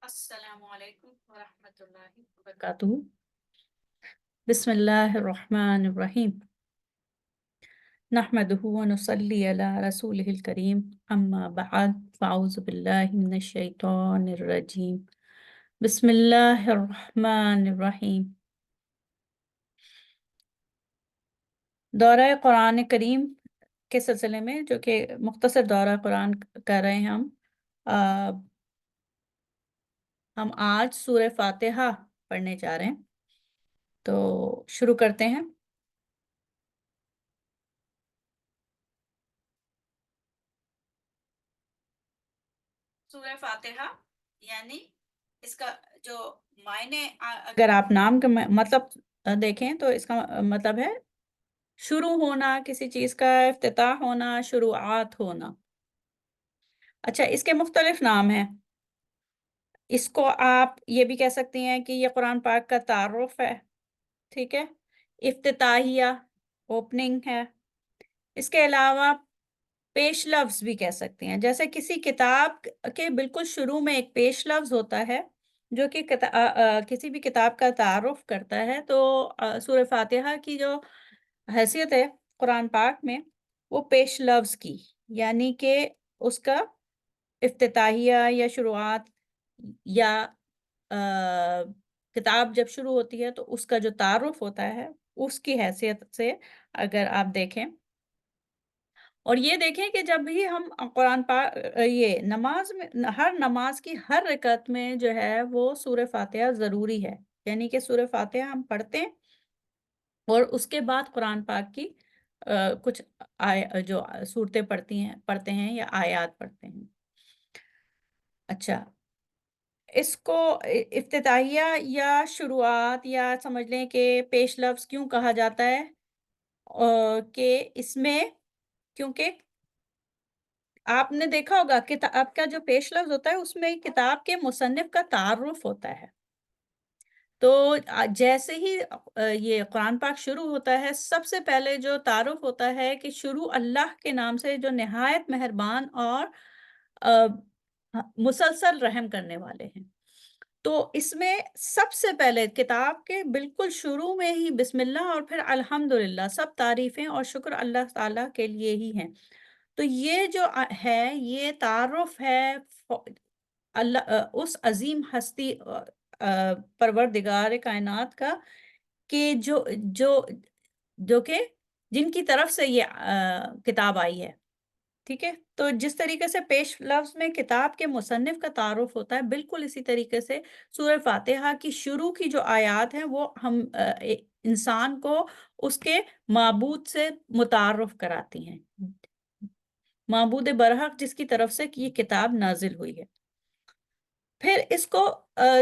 السلام علیکم ورحمۃ اللہ وبرکاتہ۔ بسم اللہ الرحمن الرحیم۔ نحمده ونصلی علی رسولہ الکریم، اما بعد فاعوذ باللہ من الشیطان الرجیم، بسم اللہ الرحمن الرحیم۔ دورہ قرآن کریم کے سلسلے میں، جو کہ مختصر دورہ قرآن کر رہے ہیں ہم آج سورہ فاتحہ پڑھنے جا رہے ہیں، تو شروع کرتے ہیں۔ سورہ فاتحہ یعنی اس کا جو معنی، اگر آپ نام کا مطلب دیکھیں تو اس کا مطلب ہے شروع ہونا، کسی چیز کا افتتاح ہونا، شروعات ہونا۔ اچھا، اس کے مختلف نام ہیں۔ اس کو آپ یہ بھی کہہ سکتی ہیں کہ یہ قرآن پاک کا تعارف ہے، ٹھیک ہے، افتتاحیہ، اوپننگ ہے۔ اس کے علاوہ پیش لفظ بھی کہہ سکتے ہیں، جیسے کسی کتاب کے بالکل شروع میں ایک پیش لفظ ہوتا ہے جو کہ کسی بھی کتاب کا تعارف کرتا ہے، تو سورہ فاتحہ کی جو حیثیت ہے قرآن پاک میں، وہ پیش لفظ کی، یعنی کہ اس کا افتتاحیہ یا شروعات، یا کتاب جب شروع ہوتی ہے تو اس کا جو تعارف ہوتا ہے، اس کی حیثیت سے اگر آپ دیکھیں، اور یہ دیکھیں کہ جب بھی ہم قرآن پاک یہ نماز میں، ہر نماز کی ہر رکعت میں جو ہے وہ سورہ فاتحہ ضروری ہے، یعنی کہ سورہ فاتحہ ہم پڑھتے ہیں اور اس کے بعد قرآن پاک کی کچھ جو سورتیں پڑھتے ہیں یا آیات پڑھتے ہیں۔ اچھا، اس کو افتتاحیہ یا شروعات یا سمجھ لیں کہ پیش لفظ کیوں کہا جاتا ہے؟ کہ اس میں، کیونکہ آپ نے دیکھا ہوگا کتاب کا جو پیش لفظ ہوتا ہے اس میں کتاب کے مصنف کا تعارف ہوتا ہے، تو جیسے ہی یہ قرآن پاک شروع ہوتا ہے، سب سے پہلے جو تعارف ہوتا ہے کہ شروع اللہ کے نام سے جو نہایت مہربان اور مسلسل رحم کرنے والے ہیں۔ تو اس میں سب سے پہلے کتاب کے بالکل شروع میں ہی بسم اللہ اور پھر الحمدللہ، سب تعریفیں اور شکر اللہ تعالیٰ کے لیے ہی ہیں۔ تو یہ جو ہے، یہ تعارف ہے اللہ اس عظیم ہستی پروردگار کائنات کا، کہ جو کہ جن کی طرف سے یہ کتاب آئی ہے، ٹھیک ہے۔ تو جس طریقے سے پیش لفظ میں کتاب کے مصنف کا تعارف ہوتا ہے، بالکل اسی طریقے سے سورہ فاتحہ کی شروع کی جو آیات ہیں وہ ہم انسان کو اس کے معبود سے متعارف کراتی ہیں، معبود برحق جس کی طرف سے یہ کتاب نازل ہوئی ہے۔ پھر اس کو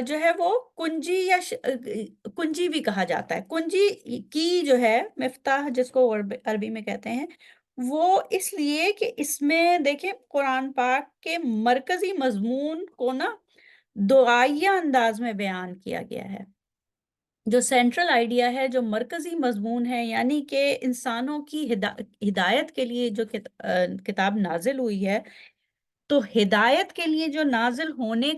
جو ہے وہ کنجی یا کنجی بھی کہا جاتا ہے۔ کنجی کی جو ہے مفتاح، جس کو عربی میں کہتے ہیں، وہ اس لیے کہ اس میں دیکھیں قرآن پاک کے مرکزی مضمون کو دعائیہ انداز میں بیان کیا گیا ہے۔ جو سینٹرل آئیڈیا ہے، جو مرکزی مضمون ہے، یعنی کہ انسانوں کی ہدایت کے لیے جو کتاب نازل ہوئی ہے، تو ہدایت کے لیے جو نازل ہونے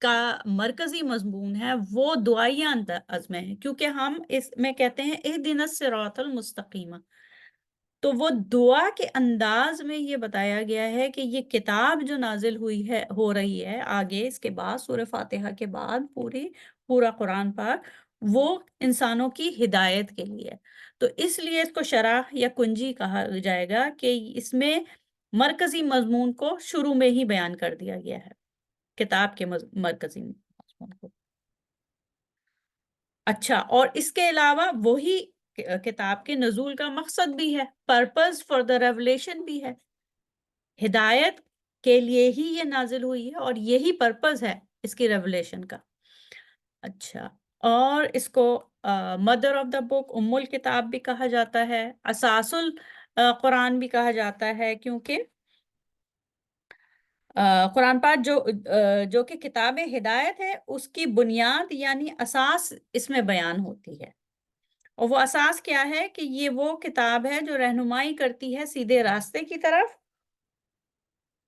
کا مرکزی مضمون ہے وہ دعائیہ انداز میں ہے، کیونکہ ہم اس میں کہتے ہیں اہدنا الصراط المستقیم، تو وہ دعا کے انداز میں یہ بتایا گیا ہے کہ یہ کتاب جو نازل ہو رہی ہے آگے، اس کے بعد سورہ فاتحہ کے بعد پورا قرآن پاک، وہ انسانوں کی ہدایت کے لیے، تو اس لیے اس کو شرح یا کنجی کہا جائے گا کہ اس میں مرکزی مضمون کو شروع میں ہی بیان کر دیا گیا ہے، کتاب کے مرکزی مضمون کو۔ اچھا، اور اس کے علاوہ وہی کتاب کے نزول کا مقصد بھی ہے، پرپز فار دا ریولیشن بھی ہے، ہدایت کے لیے ہی یہ نازل ہوئی ہے اور یہی پرپز ہے اس کی ریولیشن کا۔ اچھا، اور اس کو مدر آف دا بک، ام الکتاب بھی کہا جاتا ہے، اساس القرآن بھی کہا جاتا ہے، کیونکہ قرآن پاک جو کہ کتاب ہدایت ہے، اس کی بنیاد یعنی اساس اس میں بیان ہوتی ہے، اور وہ اساس کیا ہے کہ یہ وہ کتاب ہے جو رہنمائی کرتی ہے سیدھے راستے کی طرف،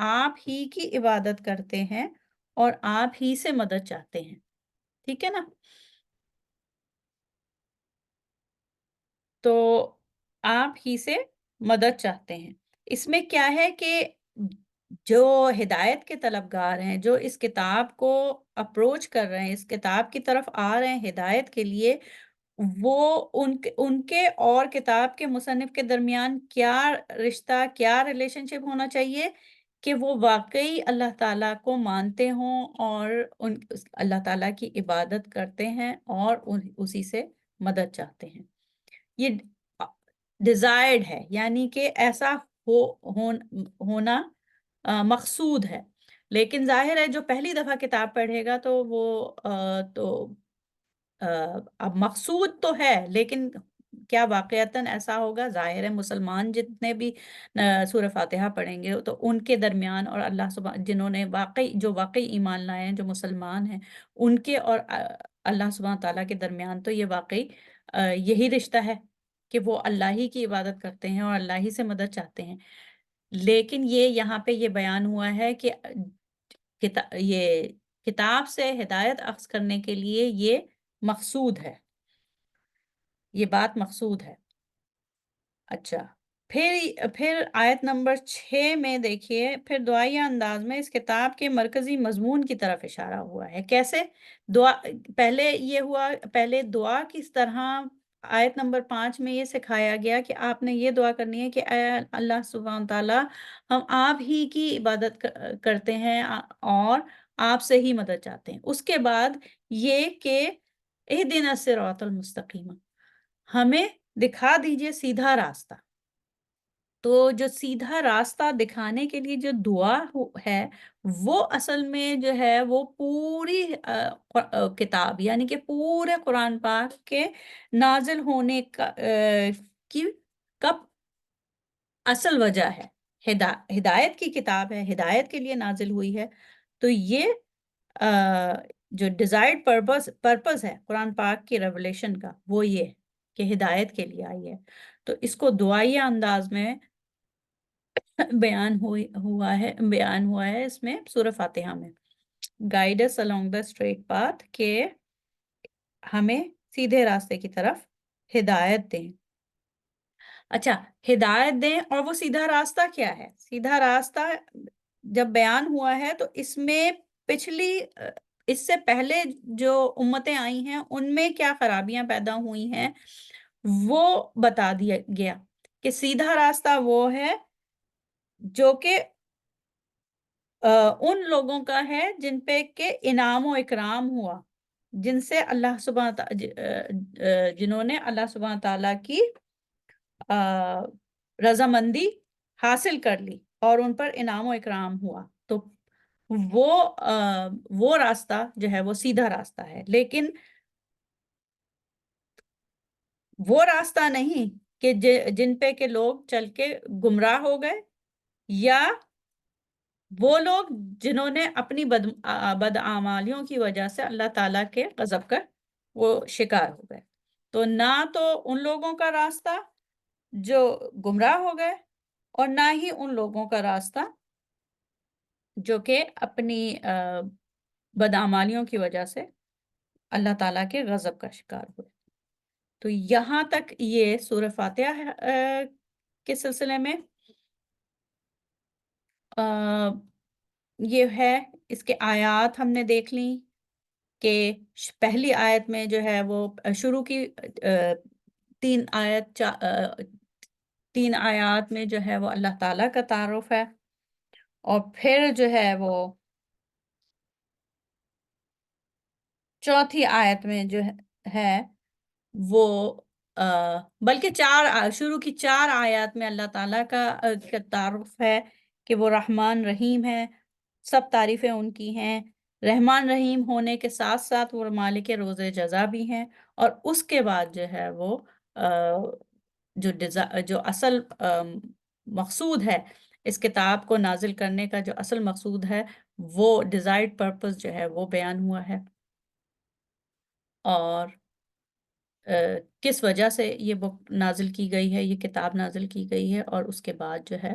آپ ہی کی عبادت کرتے ہیں اور آپ ہی سے مدد چاہتے ہیں، ٹھیک ہے نا؟ تو آپ ہی سے مدد چاہتے ہیں، اس میں کیا ہے کہ جو ہدایت کے طلبگار ہیں، جو اس کتاب کو اپروچ کر رہے ہیں، اس کتاب کی طرف آ رہے ہیں ہدایت کے لیے، وہ ان کے اور کتاب کے مصنف کے درمیان کیا رشتہ، کیا ریلیشن شپ ہونا چاہیے کہ وہ واقعی اللہ تعالیٰ کو مانتے ہوں اور اللہ تعالیٰ کی عبادت کرتے ہیں اور اسی سے مدد چاہتے ہیں۔ یہ ڈیزائرڈ ہے، یعنی کہ ایسا ہونا مقصود ہے، لیکن ظاہر ہے جو پہلی دفعہ کتاب پڑھے گا تو وہ تو اب مقصود تو ہے، لیکن کیا واقعتاً ایسا ہوگا؟ ظاہر ہے مسلمان جتنے بھی سورہ فاتحہ پڑھیں گے تو ان کے درمیان اور اللہ جنہوں نے واقعی ایمان لائے ہیں، جو مسلمان ہیں، ان کے اور اللہ سبحانہ تعالیٰ کے درمیان تو یہ واقعی یہی رشتہ ہے کہ وہ اللہ ہی کی عبادت کرتے ہیں اور اللہ ہی سے مدد چاہتے ہیں۔ لیکن یہ یہاں پہ یہ بیان ہوا ہے کہ یہ کتاب سے ہدایت اخذ کرنے کے لیے یہ مقصود ہے، یہ بات مقصود ہے۔ اچھا، پھر آیت نمبر 6 میں دیکھیے، پھر دعائیہ انداز میں اس کتاب کے مرکزی مضمون کی طرف اشارہ ہوا ہے۔ کیسے؟ دعا پہلے دعا کس طرح آیت نمبر 5 میں یہ سکھایا گیا کہ آپ نے یہ دعا کرنی ہے کہ اے اللہ سبحانہ تعالیٰ، ہم آپ ہی کی عبادت کرتے ہیں اور آپ سے ہی مدد چاہتے ہیں۔ اس کے بعد یہ کہ اہدنا الصراط المستقیم، ہمیں دکھا دیجئے سیدھا راستہ۔ تو جو سیدھا راستہ دکھانے کے لیے جو دعا ہے، وہ اصل میں جو ہے وہ پوری کتاب، یعنی کہ پورے قرآن پاک کے نازل ہونے کی کب اصل وجہ ہے۔ ہدایت کی کتاب ہے، ہدایت کے لیے نازل ہوئی ہے، تو یہ جو ڈیزائرڈ پرپس ہے قرآن پاک کی ریولیشن کا، وہ یہ کہ ہدایت کے لیے آئی ہے۔ تو اس کو دعائیہ انداز میں بیان ہوا ہے اس میں سورہ فاتحہ میں، گائیڈ اس along the straight path، کہ ہمیں سیدھے راستے کی طرف ہدایت دیں۔ اچھا، ہدایت دیں، اور وہ سیدھا راستہ کیا ہے؟ سیدھا راستہ جب بیان ہوا ہے تو اس میں اس سے پہلے جو امتیں آئی ہیں ان میں کیا خرابیاں پیدا ہوئی ہیں وہ بتا دیا گیا کہ سیدھا راستہ وہ ہے جو کہ ان لوگوں کا ہے جن پہ کہ انعام و اکرام ہوا، جن سے جنہوں نے اللہ سبحانہ تعالیٰ کی رضامندی حاصل کر لی اور ان پر انعام و اکرام ہوا، تو وہ راستہ جو ہے وہ سیدھا راستہ ہے۔ لیکن وہ راستہ نہیں کہ جن پہ کہ لوگ چل کے گمراہ ہو گئے، یا وہ لوگ جنہوں نے اپنی بدعمالیوں کی وجہ سے اللہ تعالیٰ کے غضب کا وہ شکار ہو گئے۔ تو نہ تو ان لوگوں کا راستہ جو گمراہ ہو گئے، اور نہ ہی ان لوگوں کا راستہ جو کہ اپنی بدعمالیوں کی وجہ سے اللہ تعالیٰ کے غضب کا شکار ہوئے۔ تو یہاں تک یہ سورہ فاتحہ کے سلسلے میں یہ ہے۔ اس کے آیات ہم نے دیکھ لی کہ پہلی آیت میں جو ہے وہ شروع کی 3 آیات میں جو ہے وہ اللہ تعالیٰ کا تعارف ہے، اور پھر جو ہے وہ چوتھی آیت میں جو ہے وہ بلکہ شروع کی 4 آیات میں اللہ تعالیٰ کا تعارف ہے کہ وہ رحمان رحیم ہے، سب تعریفیں ان کی ہیں، رحمان رحیم ہونے کے ساتھ ساتھ وہ مالک روز جزا بھی ہیں۔ اور اس کے بعد جو ہے وہ جو اصل مقصود ہے اس کتاب کو نازل کرنے کا، جو اصل مقصود ہے وہ ڈیزائرڈ پرپس جو ہے وہ بیان ہوا ہے، اور کس وجہ سے یہ بک نازل کی گئی ہے، یہ کتاب نازل کی گئی ہے، اور اس کے بعد جو ہے